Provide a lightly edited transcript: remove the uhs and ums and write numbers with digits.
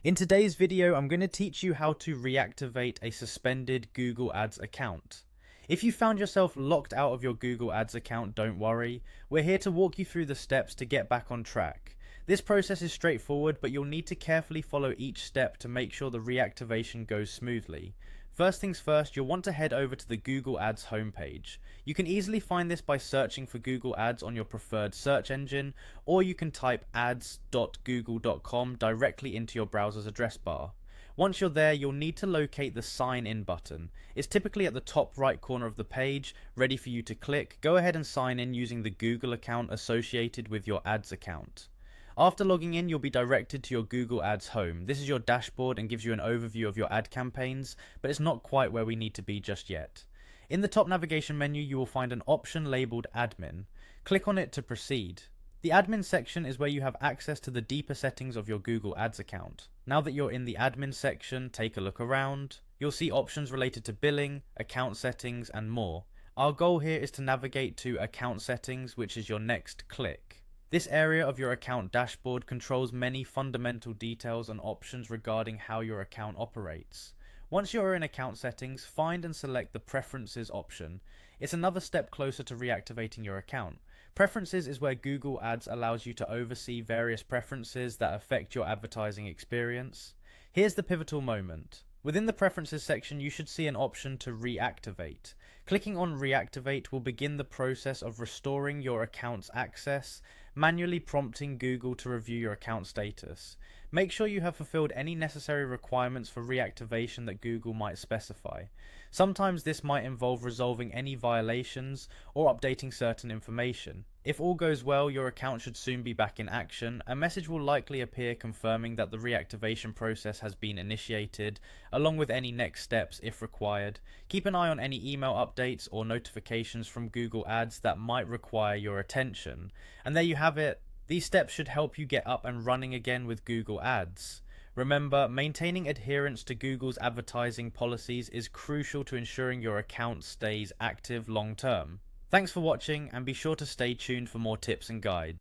In today's video, I'm going to teach you how to reactivate a suspended Google Ads account. If you found yourself locked out of your Google Ads account, don't worry. We're here to walk you through the steps to get back on track. This process is straightforward, but you'll need to carefully follow each step to make sure the reactivation goes smoothly. First things first, you'll want to head over to the Google Ads homepage. You can easily find this by searching for Google Ads on your preferred search engine, or you can type ads.google.com directly into your browser's address bar. Once you're there, you'll need to locate the sign in button. It's typically at the top right corner of the page, ready for you to click. Go ahead and sign in using the Google account associated with your ads account. After logging in, you'll be directed to your Google Ads home. This is your dashboard and gives you an overview of your ad campaigns, but it's not quite where we need to be just yet. In the top navigation menu, you will find an option labeled Admin. Click on it to proceed. The admin section is where you have access to the deeper settings of your Google Ads account. Now that you're in the admin section, take a look around. You'll see options related to billing, account settings, and more. Our goal here is to navigate to account settings, which is your next click. This area of your account dashboard controls many fundamental details and options regarding how your account operates. Once you're in account settings, find and select the Preferences option. It's another step closer to reactivating your account. Preferences is where Google Ads allows you to oversee various preferences that affect your advertising experience. Here's the pivotal moment. Within the Preferences section, you should see an option to reactivate. Clicking on Reactivate will begin the process of restoring your account's access, manually prompting Google to review your account status. Make sure you have fulfilled any necessary requirements for reactivation that Google might specify. Sometimes this might involve resolving any violations or updating certain information. If all goes well, your account should soon be back in action. A message will likely appear confirming that the reactivation process has been initiated, along with any next steps if required. Keep an eye on any email updates or notifications from Google Ads that might require your attention. And there you have it. These steps should help you get up and running again with Google Ads. Remember, maintaining adherence to Google's advertising policies is crucial to ensuring your account stays active long term. Thanks for watching, and be sure to stay tuned for more tips and guides.